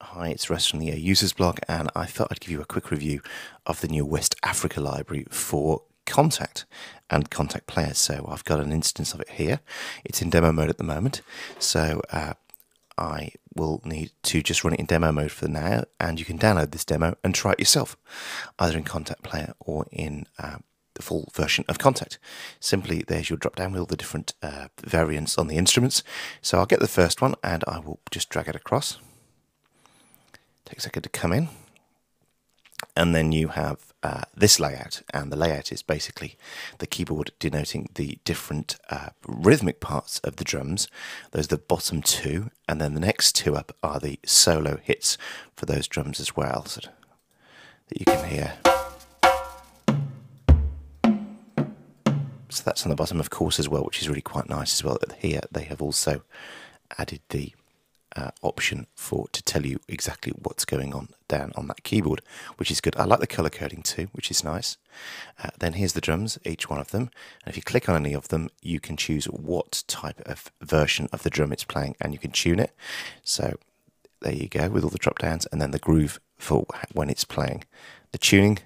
Hi, it's Russ from the Users Blog, and I thought I'd give you a quick review of the new West Africa library for Kontakt and Kontakt players. So I've got an instance of it here. It's in demo mode at the moment, so I will need to just run it in demo mode for now, and you can download this demo and try it yourself, either in Kontakt Player or in the full version of Kontakt. Simply, there's your drop down with all the different variants on the instruments. So I'll get the first one and I will just drag it across. Take a second to come in, and then you have this layout, and the layout is basically the keyboard denoting the different rhythmic parts of the drums. Those are the bottom two, and then the next two up are the solo hits for those drums as well, so that you can hear. So that's on the bottom, of course, as well, which is really quite nice as well. Here they have also added the option to tell you exactly what's going on down on that keyboard, which is good. I like the color coding too, which is nice. Then here's the drums, each one of them, and if you click on any of them you can choose what type of version of the drum it's playing and you can tune it. So there you go, with all the drop downs, and then the groove for when it's playing, the tuning,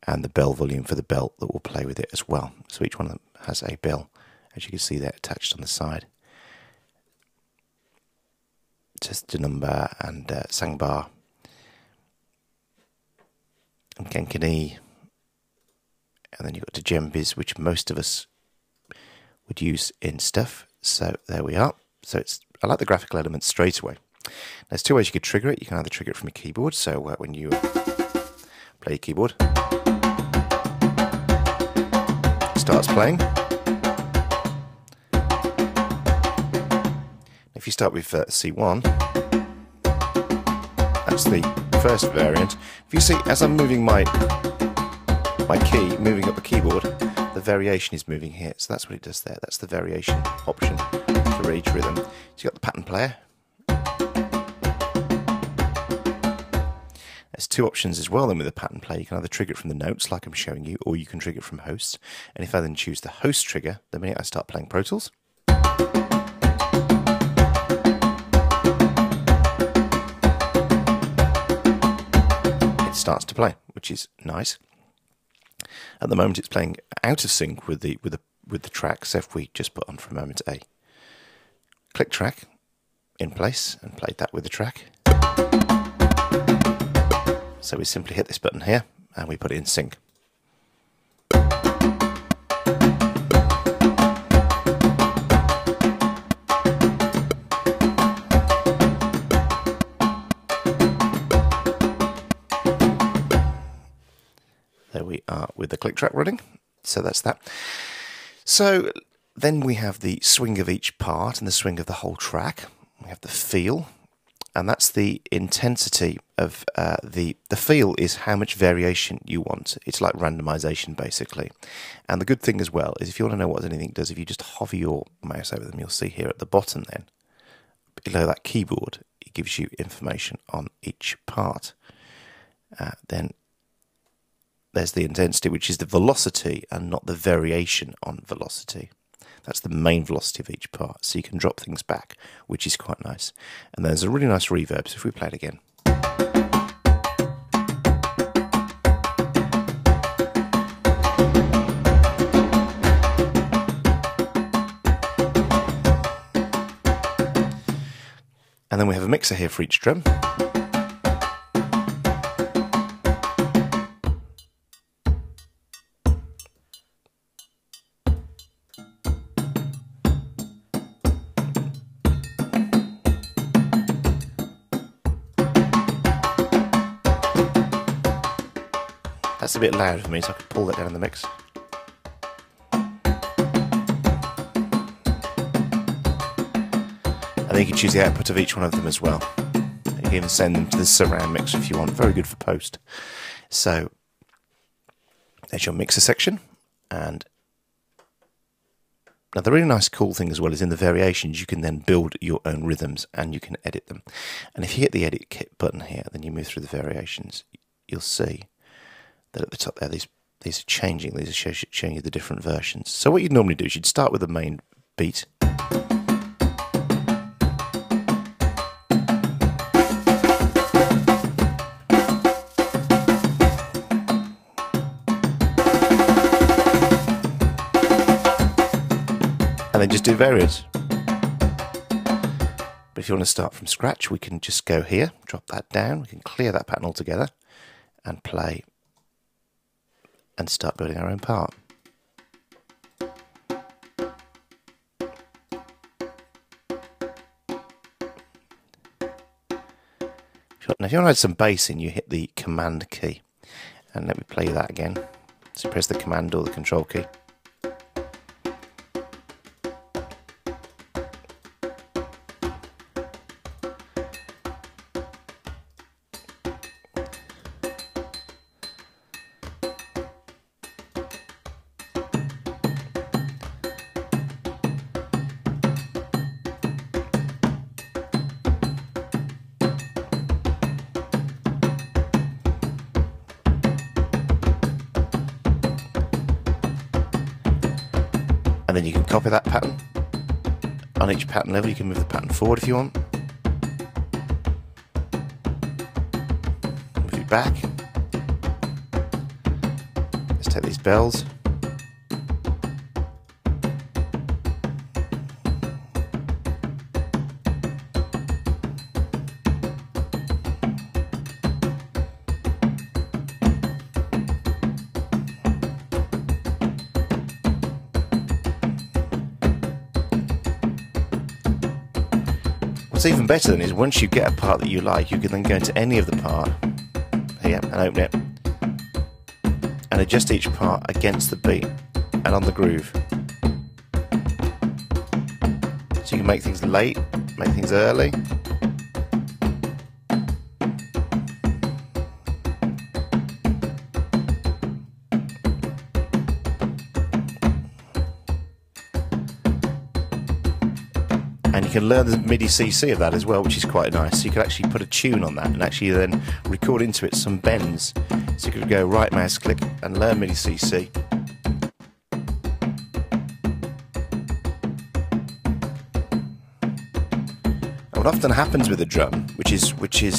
and the bell volume for the bell that will play with it as well. So each one of them has a bell, as you can see there, attached on the side. Just the number and sangbar and kenkani, and then you've got the djembes, which most of us would use in stuff. So there we are. So I like the graphical elements straight away. There's two ways you could trigger it. You can either trigger it from a keyboard, so when you play your keyboard, it starts playing. If you start with C1, that's the first variant. If you see, as I'm moving my key, moving up the keyboard, the variation is moving here. So that's what it does there. That's the variation option for each rhythm. So you've got the pattern player. There's two options as well then with the pattern player. You can either trigger it from the notes like I'm showing you, or you can trigger it from hosts. And if I then choose the host trigger, the minute I start playing Pro Tools, starts to play, which is nice. At the moment it's playing out of sync with the track, so if we just put on for a moment a click track in place and played that with the track, so we simply hit this button here and we put it in sync. There we are with the click track running, so that's that. So then we have the swing of each part and the swing of the whole track. We have the feel, and that's the intensity of the feel is how much variation you want. It's like randomization basically. And the good thing as well is if you want to know what anything does, if you just hover your mouse over them, you'll see here at the bottom then, below that keyboard, it gives you information on each part. Then there's the intensity, which is the velocity and not the variation on velocity. That's the main velocity of each part, so you can drop things back, which is quite nice. And there's a really nice reverb, so if we play it again. And then we have a mixer here for each drum. That's a bit loud for me, so I could pull that down in the mix. And then you can choose the output of each one of them as well. You can even send them to the surround mixer if you want. Very good for post. So there's your mixer section. And now the really nice cool thing as well is in the variations you can then build your own rhythms and you can edit them. And if you hit the edit kit button here, then you move through the variations, you'll see that at the top there, these are changing. These are showing you the different versions. So what you'd normally do is you'd start with the main beat, then just do variants. But if you want to start from scratch, we can just go here, drop that down, we can clear that pattern altogether, and play, and start building our own part. Now if you want to add some bass in, you hit the Command key. And let me play that again. So press the Command or the Control key. And then you can copy that pattern. On each pattern level, you can move the pattern forward if you want. Move it back. Let's take these bells. What's even better then is once you get a part that you like, you can then go into any of the part here and open it and adjust each part against the beat and on the groove. So you can make things late, make things early. And you can learn the MIDI CC of that as well, which is quite nice. So you can actually put a tune on that and actually then record into it some bends. So you could go right mouse click and learn MIDI CC. And what often happens with a drum, which is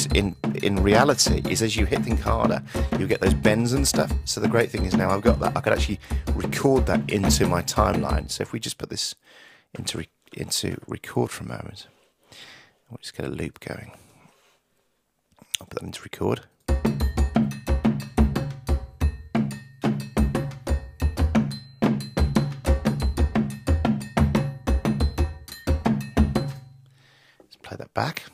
in reality, is as you hit things harder, you get those bends and stuff. So the great thing is now I've got that, I could actually record that into my timeline. So if we just put this into record for a moment, we'll just get a loop going. I'll put that into record. Let's play that back.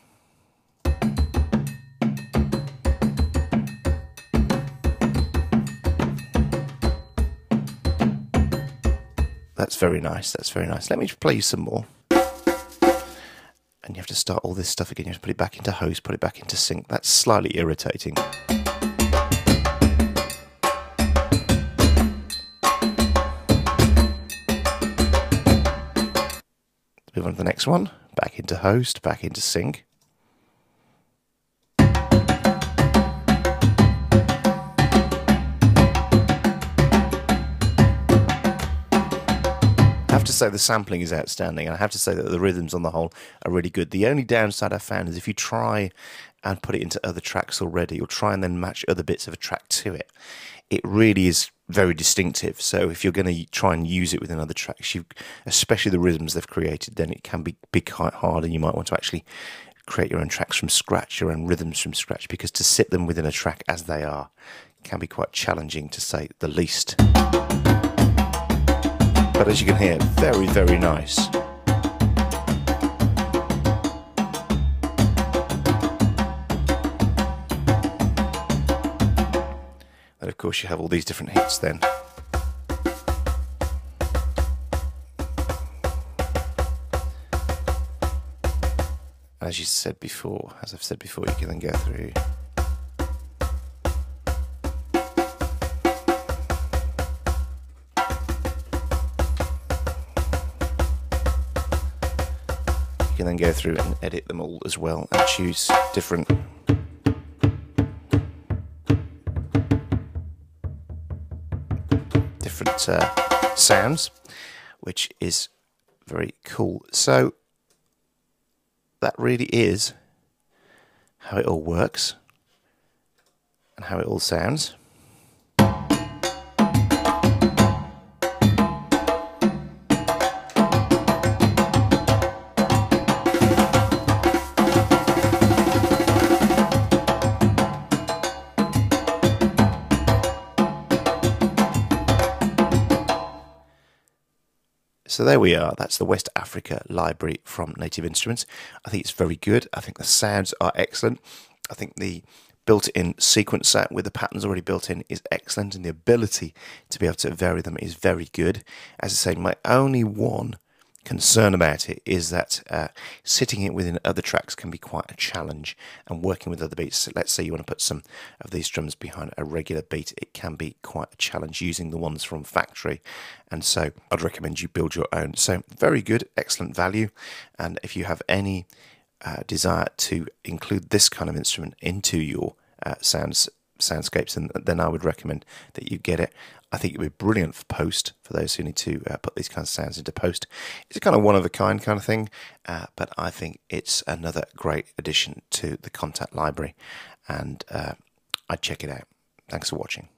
That's very nice, that's very nice. Let me just play you some more. And you have to start all this stuff again. You have to put it back into host, put it back into sync. That's slightly irritating. Let's move on to the next one. Back into host, back into sync. I have to say the sampling is outstanding, and I have to say that the rhythms on the whole are really good. The only downside I've found is if you try and put it into other tracks already, or try and then match other bits of a track to it, it really is very distinctive. So if you're going to try and use it within other tracks, especially the rhythms they've created, then it can be quite hard, and you might want to actually create your own tracks from scratch, your own rhythms from scratch, because to sit them within a track as they are can be quite challenging, to say the least. But as you can hear, very, very nice. And of course you have all these different hits then. As you said before, as I've said before, you can then go through. You can then go through and edit them all as well and choose different sounds, which is very cool. So that really is how it all works and how it all sounds. So there we are. That's the West Africa library from Native Instruments. I think it's very good. I think the sounds are excellent. I think the built-in sequencer with the patterns already built in is excellent, and the ability to be able to vary them is very good. As I say, my only one concern about it is that sitting it within other tracks can be quite a challenge, and working with other beats. So let's say you want to put some of these drums behind a regular beat, it can be quite a challenge using the ones from factory, and so I'd recommend you build your own. So very good, excellent value, and if you have any desire to include this kind of instrument into your soundscapes, and then I would recommend that you get it. I think it would be brilliant for post, for those who need to put these kinds of sounds into post. It's a kind of one-of-a-kind kind of thing, but I think it's another great addition to the Kontakt library, and I'd check it out. Thanks for watching.